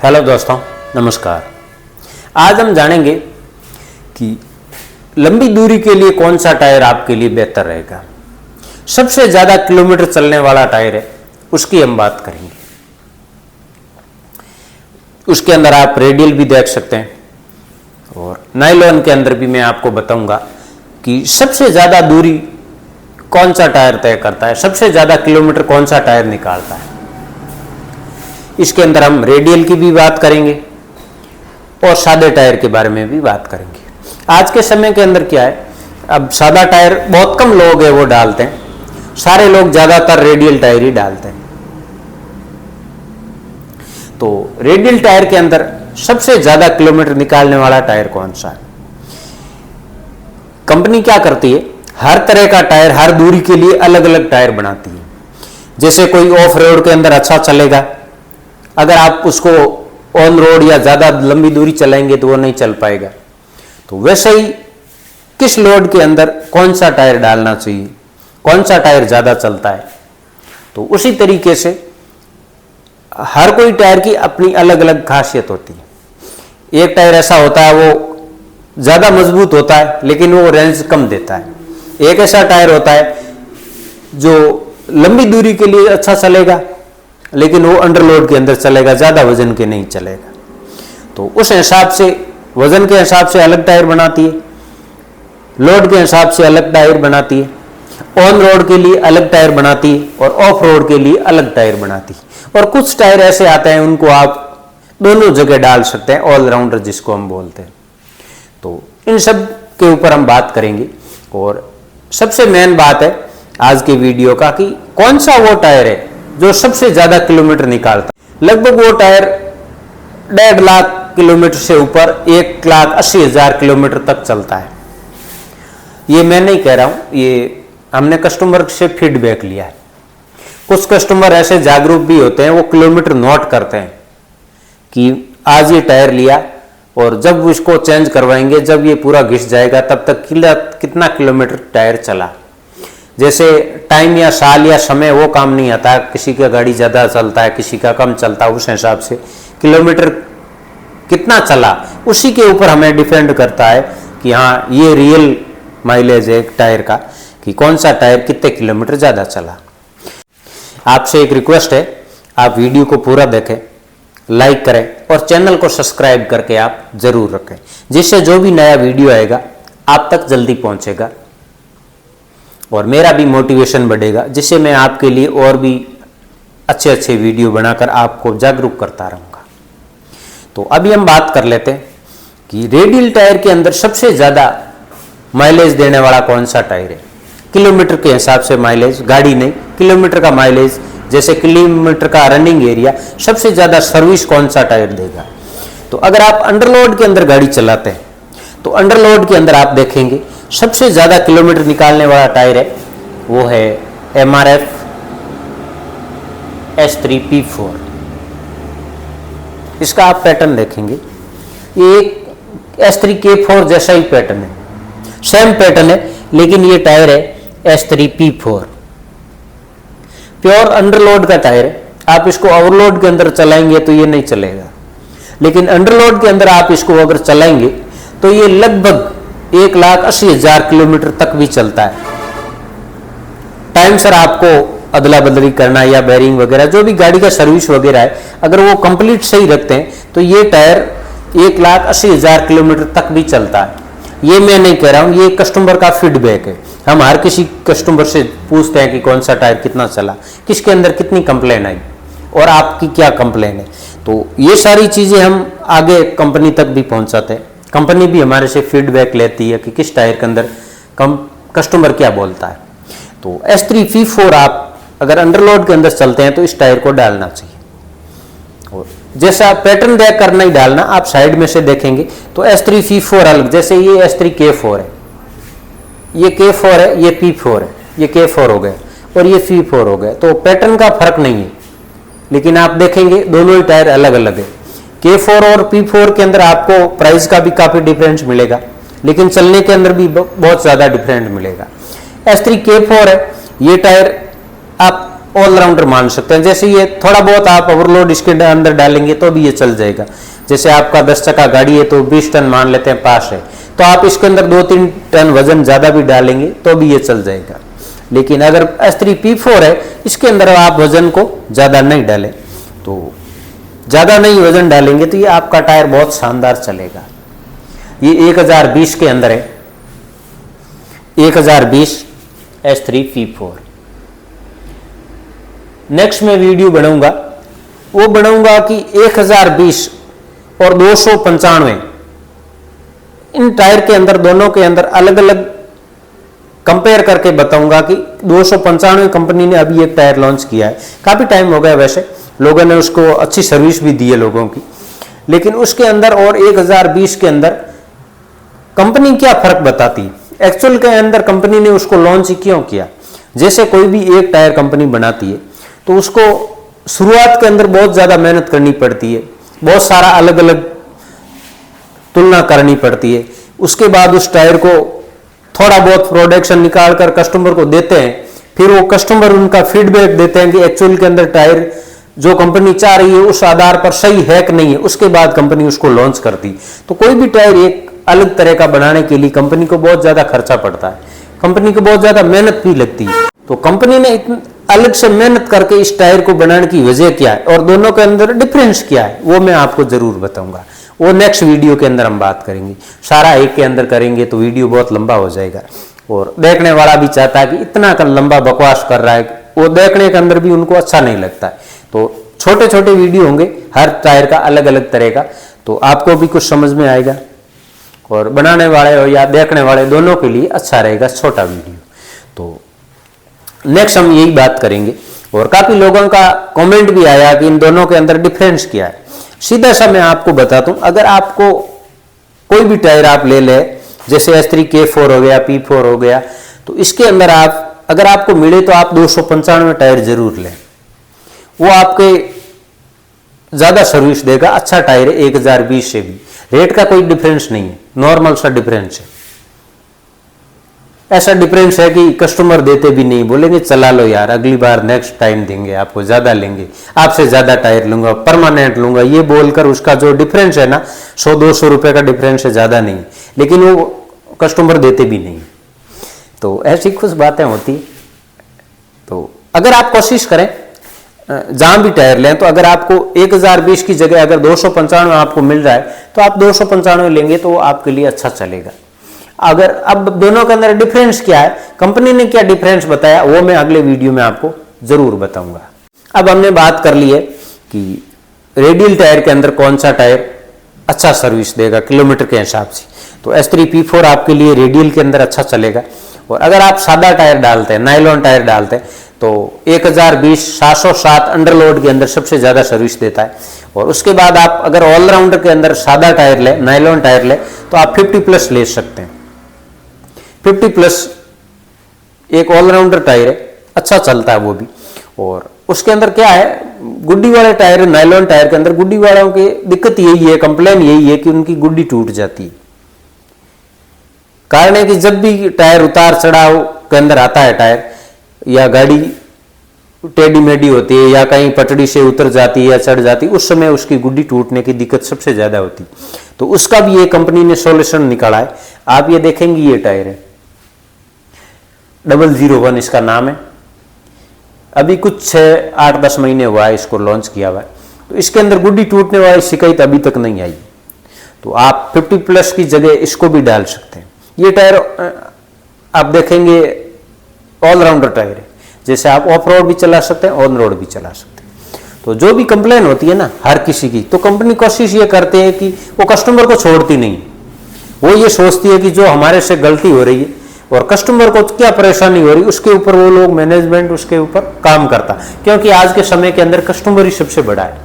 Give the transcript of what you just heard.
Hello दोस्तों, नमस्कार। आज हम जानेंगे कि लंबी दूरी के लिए कौन सा टायर आपके लिए बेहतर रहेगा। सबसे ज़्यादा किलोमीटर चलने वाला टायर है, उसकी हम बात करेंगे। उसके अंदर आप रेडियल भी देख सकते हैं और नायलॉन के अंदर भी मैं आपको बताऊंगा कि सबसे ज़्यादा दूरी कौन सा टायर तय करता है, सबसे ज़्यादा किलोमीटर कौन सा टायर निकालता है। इसके अंदर हम रेडियल की भी बात करेंगे और सादे टायर के बारे में भी बात करेंगे। आज के समय के अंदर क्या है, अब सादा टायर बहुत कम लोग हैं वो डालते हैं, सारे लोग ज़्यादातर रेडियल टायर ही डालते हैं। तो रेडियल टायर के अंदर सबसे ज़्यादा किलोमीटर निकालने वाला टायर कौन सा है? कंपनी क्या करती है, हर तरह का टायर हर दूरी के लिए अलग अलग टायर बनाती है। जैसे कोई ऑफ रोड के अंदर अच्छा चलेगा, अगर आप उसको ऑन रोड या ज़्यादा लंबी दूरी चलाएंगे तो वो नहीं चल पाएगा। तो वैसे ही किस लोड के अंदर कौन सा टायर डालना चाहिए, कौन सा टायर ज़्यादा चलता है, तो उसी तरीके से हर कोई टायर की अपनी अलग अलग खासियत होती है। एक टायर ऐसा होता है वो ज़्यादा मजबूत होता है लेकिन वो रेंज कम देता है। एक ऐसा टायर होता है जो लंबी दूरी के लिए अच्छा चलेगा लेकिन वो अंडरलोड के अंदर चलेगा, ज़्यादा वजन के नहीं चलेगा। तो उस हिसाब से वजन के हिसाब से अलग टायर बनाती है, लोड के हिसाब से अलग टायर बनाती है, ऑन रोड के लिए अलग टायर बनाती है और ऑफ रोड के लिए अलग टायर बनाती है। और कुछ टायर ऐसे आते हैं उनको आप दोनों जगह डाल सकते हैं, ऑलराउंडर जिसको हम बोलते हैं। तो इन सब के ऊपर हम बात करेंगे और सबसे मेन बात है आज के वीडियो का कि कौन सा वो टायर है जो सबसे ज्यादा किलोमीटर निकालता है। लगभग वो टायर 1.5 लाख किलोमीटर से ऊपर 1,80,000 किलोमीटर तक चलता है। ये मैं नहीं कह रहा हूं, ये हमने कस्टमर से फीडबैक लिया है। कुछ कस्टमर ऐसे जागरूक भी होते हैं, वो किलोमीटर नोट करते हैं कि आज ये टायर लिया और जब इसको चेंज करवाएंगे, जब ये पूरा घिस जाएगा तब तक कितना किलोमीटर टायर चला। जैसे टाइम या साल या समय वो काम नहीं आता, किसी का गाड़ी ज़्यादा चलता है, किसी का कम चलता है, उस हिसाब से किलोमीटर कितना चला उसी के ऊपर हमें डिपेंड करता है कि हाँ ये रियल माइलेज है टायर का, कि कौन सा टायर कितने किलोमीटर ज़्यादा चला। आपसे एक रिक्वेस्ट है, आप वीडियो को पूरा देखें, लाइक करें और चैनल को सब्सक्राइब करके आप ज़रूर रखें, जिससे जो भी नया वीडियो आएगा आप तक जल्दी पहुँचेगा और मेरा भी मोटिवेशन बढ़ेगा, जिससे मैं आपके लिए और भी अच्छे अच्छे वीडियो बनाकर आपको जागरूक करता रहूँगा। तो अभी हम बात कर लेते हैं कि रेडियल टायर के अंदर सबसे ज़्यादा माइलेज देने वाला कौन सा टायर है। किलोमीटर के हिसाब से माइलेज, गाड़ी नहीं, किलोमीटर का माइलेज, जैसे किलोमीटर का रनिंग एरिया, सबसे ज़्यादा सर्विस कौन सा टायर देगा। तो अगर आप अंडरलोड के अंदर गाड़ी चलाते हैं तो अंडरलोड के अंदर आप देखेंगे सबसे ज़्यादा किलोमीटर निकालने वाला टायर है वो है MRF S3P4। इसका आप पैटर्न देखेंगे, ये एक S3K4 जैसा ही पैटर्न है, सेम पैटर्न है, लेकिन ये टायर है S3P4। प्योर अंडरलोड का टायर है। आप इसको ओवरलोड के अंदर चलाएंगे तो ये नहीं चलेगा, लेकिन अंडरलोड के अंदर आप इसको अगर चलाएंगे तो ये लगभग 1,80,000 किलोमीटर तक भी चलता है। टाइम सर आपको अदला बदली करना या बैरिंग वगैरह जो भी गाड़ी का सर्विस वगैरह है, अगर वो कंप्लीट सही रखते हैं तो ये टायर 1,80,000 किलोमीटर तक भी चलता है। ये मैं नहीं कह रहा हूँ, ये कस्टमर का फीडबैक है। हम हर किसी कस्टमर से पूछते हैं कि कौन सा टायर कितना चला, किसके अंदर कितनी कंप्लेन आई और आपकी क्या कंप्लेन है। तो ये सारी चीज़ें हम आगे कंपनी तक भी पहुँचाते हैं। कंपनी भी हमारे से फीडबैक लेती है कि किस टायर के अंदर कस्टमर क्या बोलता है। तो S3P4 आप अगर अंडरलोड के अंदर चलते हैं तो इस टायर को डालना चाहिए। और जैसा पैटर्न देख कर नहीं डालना, आप साइड में से देखेंगे तो S3P4 अलग, जैसे ये S3K4 है, ये K4 है, ये P4 है, ये K4 हो गए और ये P4 हो गए। तो पैटर्न का फर्क नहीं है, लेकिन आप देखेंगे दोनों ही टायर अलग अलग है। K4 और P4 के अंदर आपको प्राइस का भी काफ़ी डिफरेंस मिलेगा, लेकिन चलने के अंदर भी बहुत ज़्यादा डिफरेंट मिलेगा। S3K4 है, ये टायर आप ऑलराउंडर मान सकते हैं। जैसे ये थोड़ा बहुत आप ओवरलोड इसके अंदर डालेंगे तो भी ये चल जाएगा। जैसे आपका 10 चक्का गाड़ी है तो 20 टन मान लेते हैं पास है, तो आप इसके अंदर 2-3 टन वजन ज्यादा भी डालेंगे तो भी ये चल जाएगा। लेकिन अगर S3 P4 है, इसके अंदर आप वजन को ज्यादा नहीं डालें, तो ज्यादा नहीं वजन डालेंगे तो ये आपका टायर बहुत शानदार चलेगा। ये 1020 के अंदर है, 1020 S3 P4। नेक्स्ट में वीडियो बनाऊंगा, वो बनाऊंगा कि 1020 और 295 इन टायर के अंदर, दोनों के अंदर अलग अलग कंपेयर करके बताऊंगा कि 295 कंपनी ने अभी एक टायर लॉन्च किया है, काफी टाइम हो गया, वैसे लोगों ने उसको अच्छी सर्विस भी दी है लोगों की, लेकिन उसके अंदर और 1020 के अंदर कंपनी क्या फर्क बताती है, एक्चुअल के अंदर कंपनी ने उसको लॉन्च क्यों किया। जैसे कोई भी एक टायर कंपनी बनाती है तो उसको शुरुआत के अंदर बहुत ज्यादा मेहनत करनी पड़ती है, बहुत सारा अलग अलग तुलना करनी पड़ती है, उसके बाद उस टायर को थोड़ा बहुत प्रोडक्शन निकाल कर कस्टमर को देते हैं, फिर वो कस्टमर उनका फीडबैक देते हैं कि एक्चुअल के अंदर टायर जो कंपनी चाह रही है उस आधार पर सही है कि नहीं है, उसके बाद कंपनी उसको लॉन्च करती। तो कोई भी टायर एक अलग तरह का बनाने के लिए कंपनी को बहुत ज्यादा खर्चा पड़ता है, कंपनी को बहुत ज्यादा मेहनत भी लगती है। तो कंपनी ने इतनी अलग से मेहनत करके इस टायर को बनाने की वजह क्या है और दोनों के अंदर डिफरेंस क्या है, वो मैं आपको जरूर बताऊंगा। वो नेक्स्ट वीडियो के अंदर हम बात करेंगे, सारा एक के अंदर करेंगे तो वीडियो बहुत लंबा हो जाएगा, और देखने वाला भी चाहता है कि इतना लंबा बकवास कर रहा है, वो देखने के अंदर भी उनको अच्छा नहीं लगता है। तो छोटे छोटे वीडियो होंगे हर टायर का अलग अलग तरह का, तो आपको भी कुछ समझ में आएगा और बनाने वाले हो या देखने वाले दोनों के लिए अच्छा रहेगा छोटा वीडियो। तो नेक्स्ट हम यही बात करेंगे, और काफी लोगों का कमेंट भी आया कि इन दोनों के अंदर डिफरेंस क्या है। सीधा सा मैं आपको बताता हूं, अगर आपको कोई भी टायर आप ले ले, जैसे S3 K4 हो गया, P4 हो गया, तो इसके अंदर आप अगर आपको मिले तो आप 295 टायर जरूर लें, वो आपके ज्यादा सर्विस देगा, अच्छा टायर है 1020 से भी, रेट का कोई डिफरेंस नहीं है, नॉर्मल सा डिफरेंस है। ऐसा डिफरेंस है कि कस्टमर देते भी नहीं, बोलेंगे चला लो यार, अगली बार नेक्स्ट टाइम देंगे आपको, ज्यादा लेंगे, आपसे ज्यादा टायर लूंगा, परमानेंट लूंगा, ये बोलकर उसका जो डिफरेंस है ना 100-200 रुपए का डिफरेंस है, ज्यादा नहीं, लेकिन वो कस्टमर देते भी नहीं। तो ऐसी कुछ बातें होती। तो अगर आप कोशिश करें जहां भी टायर लें, तो अगर आपको 1020 की जगह अगर 295 आपको मिल रहा है तो आप 295 लेंगे तो आपके लिए अच्छा चलेगा। अगर अब दोनों के अंदर डिफरेंस क्या है, कंपनी ने क्या डिफरेंस बताया, वो मैं अगले वीडियो में आपको जरूर बताऊंगा। अब हमने बात कर ली है कि रेडियल टायर के अंदर कौन सा टायर अच्छा सर्विस देगा किलोमीटर के हिसाब से, तो S3 P4 आपके लिए रेडियल के अंदर अच्छा चलेगा। और अगर आप सादा टायर डालते हैं, नायलॉन टायर डालते हैं, तो 1020 707 अंडरलोड के अंदर सबसे ज्यादा सर्विस देता है। और उसके बाद आप अगर ऑलराउंडर के अंदर सादा टायर ले, नायलॉन टायर ले, तो आप 50+ ले सकते हैं। 50+ एक ऑलराउंडर टायर है, अच्छा चलता है वो भी। और उसके अंदर क्या है, गुड्डी वाले टायर, नायलॉन टायर के अंदर गुड्डी वालों की दिक्कत यही है, कंप्लेन यही है कि उनकी गुड्डी टूट जाती है। कारण है कि जब भी टायर उतार चढ़ाव के अंदर आता है टायर, या गाड़ी टेढ़ी मेढ़ी होती है या कहीं पटड़ी से उतर जाती है या चढ़ जाती है, उस समय उसकी गुड्डी टूटने की दिक्कत सबसे ज्यादा होती। तो उसका भी ये कंपनी ने सॉल्यूशन निकाला है। आप ये देखेंगे, ये टायर है 001 इसका नाम है, अभी कुछ 6-8-10 महीने हुआ है इसको लॉन्च किया हुआ है। तो इसके अंदर गुड्डी टूटने वाली शिकायत अभी तक नहीं आई। तो आप 50+ की जगह इसको भी डाल सकते हैं। ये टायर आप देखेंगे ऑलराउंडर टायर है, जैसे आप ऑफ रोड भी चला सकते हैं, ऑन रोड भी चला सकते हैं। तो जो भी कंप्लेन होती है ना हर किसी की, तो कंपनी कोशिश ये करते हैं कि वो कस्टमर को छोड़ती नहीं, वो ये सोचती है कि जो हमारे से गलती हो रही है और कस्टमर को क्या परेशानी हो रही है, उसके ऊपर वो लोग मैनेजमेंट उसके ऊपर काम करता, क्योंकि आज के समय के अंदर कस्टमर ही सबसे बड़ा है।